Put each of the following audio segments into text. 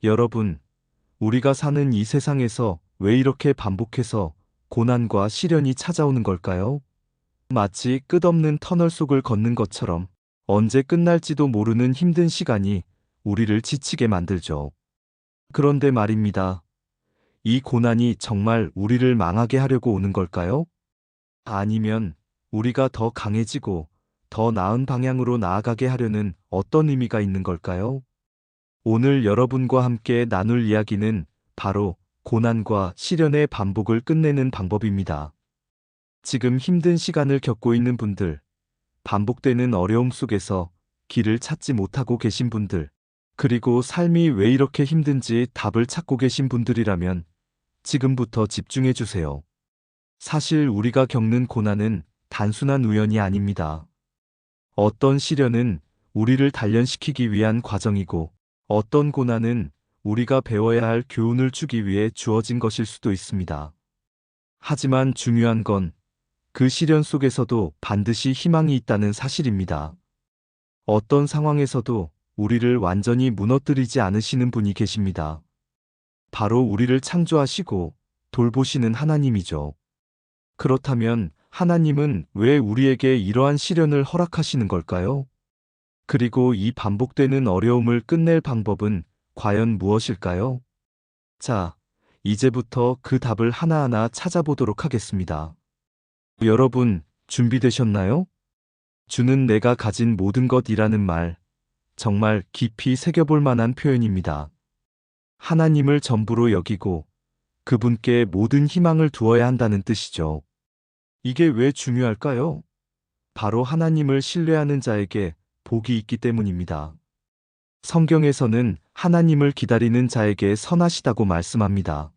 여러분, 우리가 사는 이 세상에서 왜 이렇게 반복해서 고난과 시련이 찾아오는 걸까요? 마치 끝없는 터널 속을 걷는 것처럼 언제 끝날지도 모르는 힘든 시간이 우리를 지치게 만들죠. 그런데 말입니다. 이 고난이 정말 우리를 망하게 하려고 오는 걸까요? 아니면 우리가 더 강해지고 더 나은 방향으로 나아가게 하려는 어떤 의미가 있는 걸까요? 오늘 여러분과 함께 나눌 이야기는 바로 고난과 시련의 반복을 끝내는 방법입니다. 지금 힘든 시간을 겪고 있는 분들, 반복되는 어려움 속에서 길을 찾지 못하고 계신 분들, 그리고 삶이 왜 이렇게 힘든지 답을 찾고 계신 분들이라면 지금부터 집중해 주세요. 사실 우리가 겪는 고난은 단순한 우연이 아닙니다. 어떤 시련은 우리를 단련시키기 위한 과정이고, 어떤 고난은 우리가 배워야 할 교훈을 주기 위해 주어진 것일 수도 있습니다. 하지만 중요한 건 그 시련 속에서도 반드시 희망이 있다는 사실입니다. 어떤 상황에서도 우리를 완전히 무너뜨리지 않으시는 분이 계십니다. 바로 우리를 창조하시고 돌보시는 하나님이죠. 그렇다면 하나님은 왜 우리에게 이러한 시련을 허락하시는 걸까요? 그리고 이 반복되는 어려움을 끝낼 방법은 과연 무엇일까요? 자, 이제부터 그 답을 하나하나 찾아보도록 하겠습니다. 여러분, 준비되셨나요? 주는 내가 가진 모든 것이라는 말, 정말 깊이 새겨볼 만한 표현입니다. 하나님을 전부로 여기고 그분께 모든 희망을 두어야 한다는 뜻이죠. 이게 왜 중요할까요? 바로 하나님을 신뢰하는 자에게 복이 있기 때문입니다. 성경에서는 하나님을 기다리는 자에게 선하시다고 말씀합니다.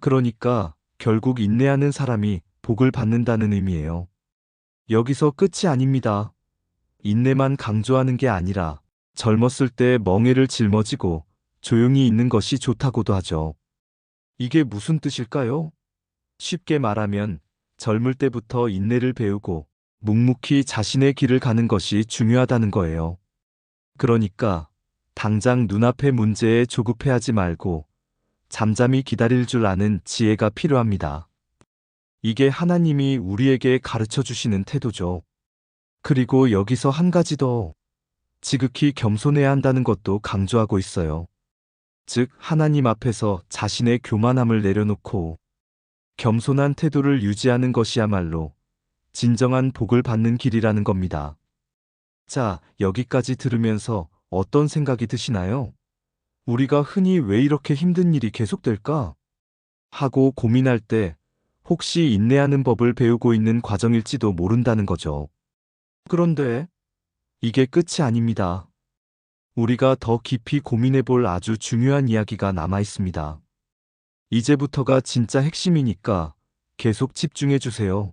그러니까 결국 인내하는 사람이 복을 받는다는 의미예요. 여기서 끝이 아닙니다. 인내만 강조하는 게 아니라 젊었을 때 멍에를 짊어지고 조용히 있는 것이 좋다고도 하죠. 이게 무슨 뜻일까요? 쉽게 말하면 젊을 때부터 인내를 배우고 묵묵히 자신의 길을 가는 것이 중요하다는 거예요. 그러니까 당장 눈앞의 문제에 조급해하지 말고 잠잠히 기다릴 줄 아는 지혜가 필요합니다. 이게 하나님이 우리에게 가르쳐 주시는 태도죠. 그리고 여기서 한 가지 더, 지극히 겸손해야 한다는 것도 강조하고 있어요. 즉, 하나님 앞에서 자신의 교만함을 내려놓고 겸손한 태도를 유지하는 것이야말로 진정한 복을 받는 길이라는 겁니다. 자, 여기까지 들으면서 어떤 생각이 드시나요? 우리가 흔히 왜 이렇게 힘든 일이 계속될까? 하고 고민할 때 혹시 인내하는 법을 배우고 있는 과정일지도 모른다는 거죠. 그런데 이게 끝이 아닙니다. 우리가 더 깊이 고민해 볼 아주 중요한 이야기가 남아 있습니다. 이제부터가 진짜 핵심이니까 계속 집중해 주세요.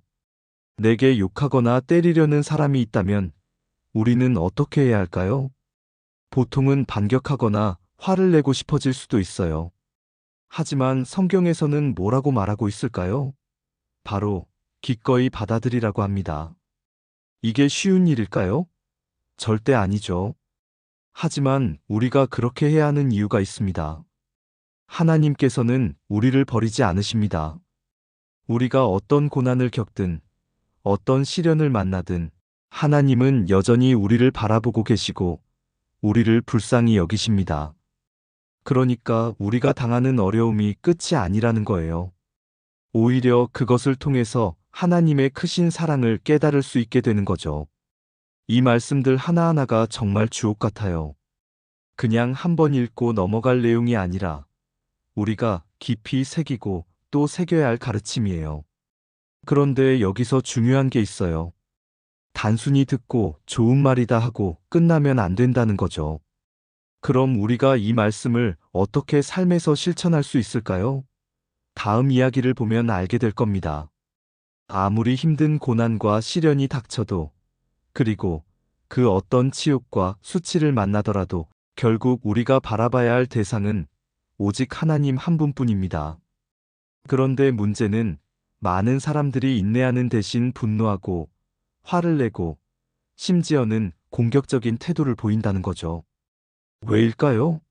내게 욕하거나 때리려는 사람이 있다면 우리는 어떻게 해야 할까요? 보통은 반격하거나 화를 내고 싶어질 수도 있어요. 하지만 성경에서는 뭐라고 말하고 있을까요? 바로 기꺼이 받아들이라고 합니다. 이게 쉬운 일일까요? 절대 아니죠. 하지만 우리가 그렇게 해야 하는 이유가 있습니다. 하나님께서는 우리를 버리지 않으십니다. 우리가 어떤 고난을 겪든, 어떤 시련을 만나든, 하나님은 여전히 우리를 바라보고 계시고, 우리를 불쌍히 여기십니다. 그러니까 우리가 당하는 어려움이 끝이 아니라는 거예요. 오히려 그것을 통해서 하나님의 크신 사랑을 깨달을 수 있게 되는 거죠. 이 말씀들 하나하나가 정말 주옥 같아요. 그냥 한번 읽고 넘어갈 내용이 아니라 우리가 깊이 새기고 또 새겨야 할 가르침이에요. 그런데 여기서 중요한 게 있어요. 단순히 듣고 좋은 말이다 하고 끝나면 안 된다는 거죠. 그럼 우리가 이 말씀을 어떻게 삶에서 실천할 수 있을까요? 다음 이야기를 보면 알게 될 겁니다. 아무리 힘든 고난과 시련이 닥쳐도, 그리고 그 어떤 치욕과 수치를 만나더라도 결국 우리가 바라봐야 할 대상은 오직 하나님 한 분뿐입니다. 그런데 문제는 많은 사람들이 인내하는 대신 분노하고 화를 내고 심지어는 공격적인 태도를 보인다는 거죠. 왜일까요?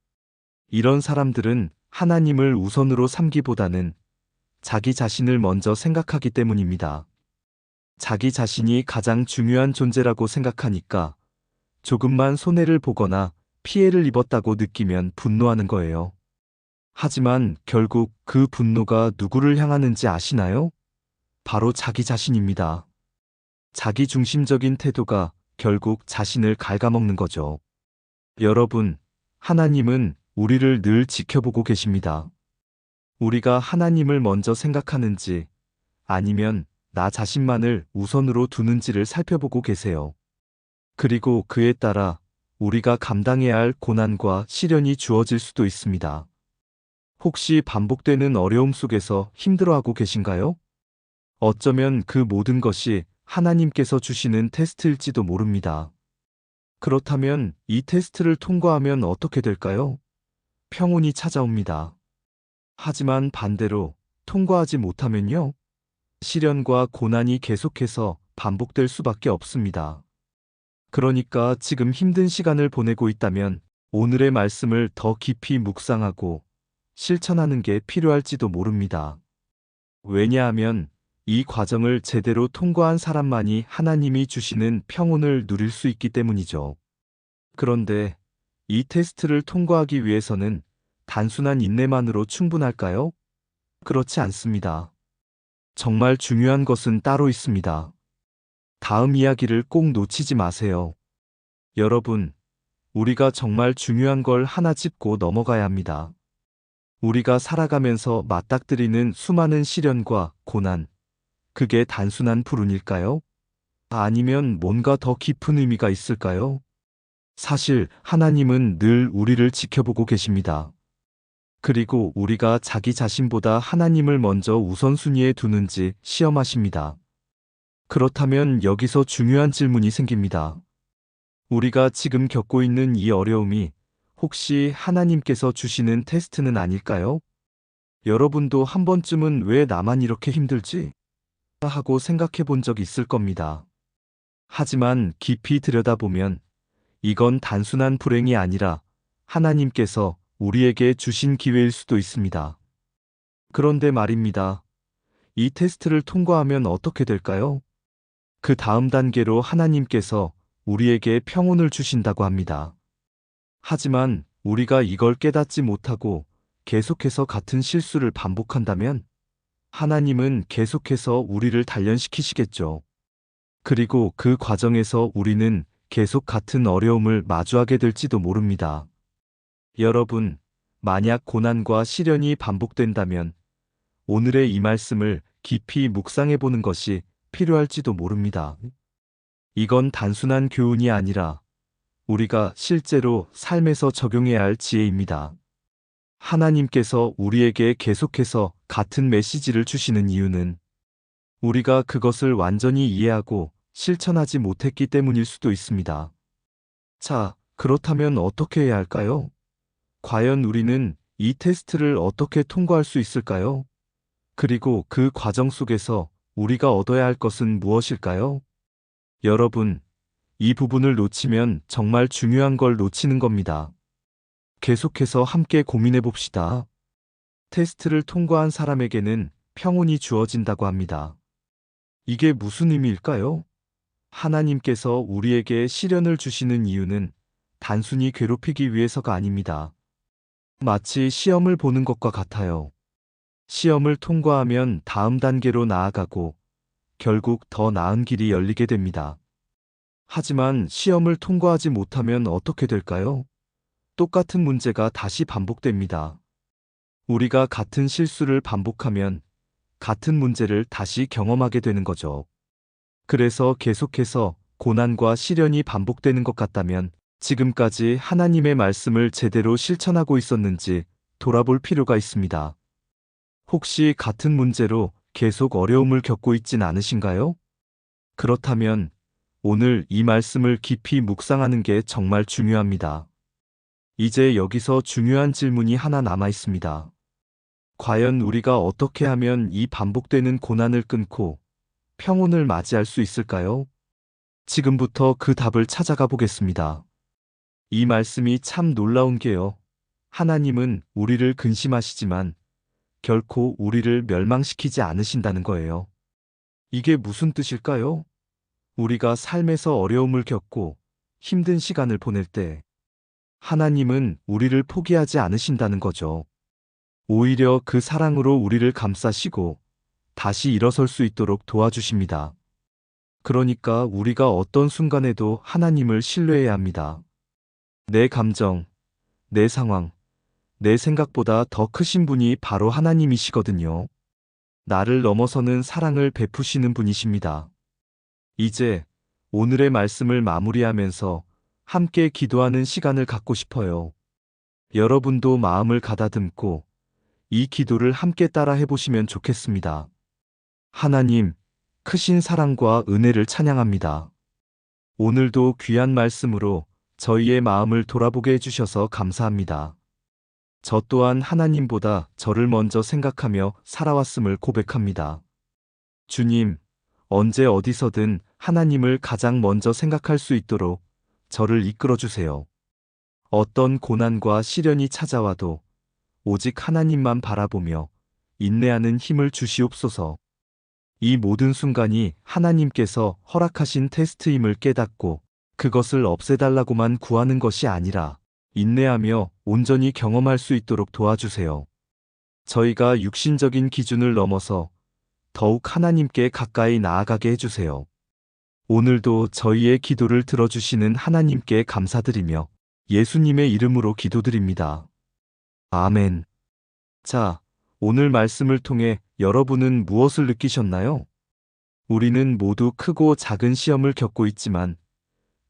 이런 사람들은 하나님을 우선으로 삼기보다는 자기 자신을 먼저 생각하기 때문입니다. 자기 자신이 가장 중요한 존재라고 생각하니까 조금만 손해를 보거나 피해를 입었다고 느끼면 분노하는 거예요. 하지만 결국 그 분노가 누구를 향하는지 아시나요? 바로 자기 자신입니다. 자기 중심적인 태도가 결국 자신을 갉아먹는 거죠. 여러분, 하나님은 우리를 늘 지켜보고 계십니다. 우리가 하나님을 먼저 생각하는지 아니면 나 자신만을 우선으로 두는지를 살펴보고 계세요. 그리고 그에 따라 우리가 감당해야 할 고난과 시련이 주어질 수도 있습니다. 혹시 반복되는 어려움 속에서 힘들어하고 계신가요? 어쩌면 그 모든 것이 하나님께서 주시는 테스트일지도 모릅니다. 그렇다면 이 테스트를 통과하면 어떻게 될까요? 평온이 찾아옵니다. 하지만 반대로 통과하지 못하면요? 시련과 고난이 계속해서 반복될 수밖에 없습니다. 그러니까 지금 힘든 시간을 보내고 있다면 오늘의 말씀을 더 깊이 묵상하고 실천하는 게 필요할지도 모릅니다. 왜냐하면 이 과정을 제대로 통과한 사람만이 하나님이 주시는 평온을 누릴 수 있기 때문이죠. 그런데 이 테스트를 통과하기 위해서는 단순한 인내만으로 충분할까요? 그렇지 않습니다. 정말 중요한 것은 따로 있습니다. 다음 이야기를 꼭 놓치지 마세요. 여러분, 우리가 정말 중요한 걸 하나 짚고 넘어가야 합니다. 우리가 살아가면서 맞닥뜨리는 수많은 시련과 고난, 그게 단순한 불운일까요? 아니면 뭔가 더 깊은 의미가 있을까요? 사실 하나님은 늘 우리를 지켜보고 계십니다. 그리고 우리가 자기 자신보다 하나님을 먼저 우선순위에 두는지 시험하십니다. 그렇다면 여기서 중요한 질문이 생깁니다. 우리가 지금 겪고 있는 이 어려움이 혹시 하나님께서 주시는 테스트는 아닐까요? 여러분도 한 번쯤은 왜 나만 이렇게 힘들지? 하고 생각해 본 적 있을 겁니다. 하지만 깊이 들여다보면 이건 단순한 불행이 아니라 하나님께서 우리에게 주신 기회일 수도 있습니다. 그런데 말입니다. 이 테스트를 통과하면 어떻게 될까요? 그 다음 단계로 하나님께서 우리에게 평온을 주신다고 합니다. 하지만 우리가 이걸 깨닫지 못하고 계속해서 같은 실수를 반복한다면 하나님은 계속해서 우리를 단련시키시겠죠. 그리고 그 과정에서 우리는 계속 같은 어려움을 마주하게 될지도 모릅니다. 여러분, 만약 고난과 시련이 반복된다면 오늘의 이 말씀을 깊이 묵상해 보는 것이 필요할지도 모릅니다. 이건 단순한 교훈이 아니라 우리가 실제로 삶에서 적용해야 할 지혜입니다. 하나님께서 우리에게 계속해서 같은 메시지를 주시는 이유는 우리가 그것을 완전히 이해하고 실천하지 못했기 때문일 수도 있습니다. 자, 그렇다면 어떻게 해야 할까요? 과연 우리는 이 테스트를 어떻게 통과할 수 있을까요? 그리고 그 과정 속에서 우리가 얻어야 할 것은 무엇일까요? 여러분, 이 부분을 놓치면 정말 중요한 걸 놓치는 겁니다. 계속해서 함께 고민해 봅시다. 테스트를 통과한 사람에게는 평온이 주어진다고 합니다. 이게 무슨 의미일까요? 하나님께서 우리에게 시련을 주시는 이유는 단순히 괴롭히기 위해서가 아닙니다. 마치 시험을 보는 것과 같아요. 시험을 통과하면 다음 단계로 나아가고 결국 더 나은 길이 열리게 됩니다. 하지만 시험을 통과하지 못하면 어떻게 될까요? 똑같은 문제가 다시 반복됩니다. 우리가 같은 실수를 반복하면 같은 문제를 다시 경험하게 되는 거죠. 그래서 계속해서 고난과 시련이 반복되는 것 같다면 지금까지 하나님의 말씀을 제대로 실천하고 있었는지 돌아볼 필요가 있습니다. 혹시 같은 문제로 계속 어려움을 겪고 있진 않으신가요? 그렇다면 오늘 이 말씀을 깊이 묵상하는 게 정말 중요합니다. 이제 여기서 중요한 질문이 하나 남아 있습니다. 과연 우리가 어떻게 하면 이 반복되는 고난을 끊고 평온을 맞이할 수 있을까요? 지금부터 그 답을 찾아가 보겠습니다. 이 말씀이 참 놀라운 게요. 하나님은 우리를 근심하시지만 결코 우리를 멸망시키지 않으신다는 거예요. 이게 무슨 뜻일까요? 우리가 삶에서 어려움을 겪고 힘든 시간을 보낼 때 하나님은 우리를 포기하지 않으신다는 거죠. 오히려 그 사랑으로 우리를 감싸시고 다시 일어설 수 있도록 도와주십니다. 그러니까 우리가 어떤 순간에도 하나님을 신뢰해야 합니다. 내 감정, 내 상황, 내 생각보다 더 크신 분이 바로 하나님이시거든요. 나를 넘어서는 사랑을 베푸시는 분이십니다. 이제 오늘의 말씀을 마무리하면서 함께 기도하는 시간을 갖고 싶어요. 여러분도 마음을 가다듬고 이 기도를 함께 따라 해보시면 좋겠습니다. 하나님, 크신 사랑과 은혜를 찬양합니다. 오늘도 귀한 말씀으로 저희의 마음을 돌아보게 해주셔서 감사합니다. 저 또한 하나님보다 저를 먼저 생각하며 살아왔음을 고백합니다. 주님, 언제 어디서든 하나님을 가장 먼저 생각할 수 있도록 저를 이끌어 주세요. 어떤 고난과 시련이 찾아와도 오직 하나님만 바라보며 인내하는 힘을 주시옵소서. 이 모든 순간이 하나님께서 허락하신 테스트임을 깨닫고 그것을 없애달라고만 구하는 것이 아니라 인내하며 온전히 경험할 수 있도록 도와주세요. 저희가 육신적인 기준을 넘어서 더욱 하나님께 가까이 나아가게 해주세요. 오늘도 저희의 기도를 들어주시는 하나님께 감사드리며 예수님의 이름으로 기도드립니다. 아멘. 자, 오늘 말씀을 통해 여러분은 무엇을 느끼셨나요? 우리는 모두 크고 작은 시험을 겪고 있지만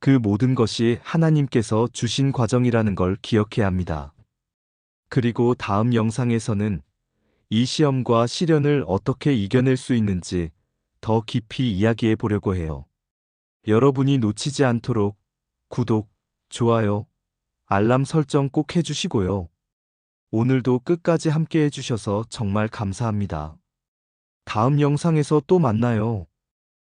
그 모든 것이 하나님께서 주신 과정이라는 걸 기억해야 합니다. 그리고 다음 영상에서는 이 시험과 시련을 어떻게 이겨낼 수 있는지 더 깊이 이야기해 보려고 해요. 여러분이 놓치지 않도록 구독, 좋아요, 알람 설정 꼭 해주시고요. 오늘도 끝까지 함께 해주셔서 정말 감사합니다. 다음 영상에서 또 만나요.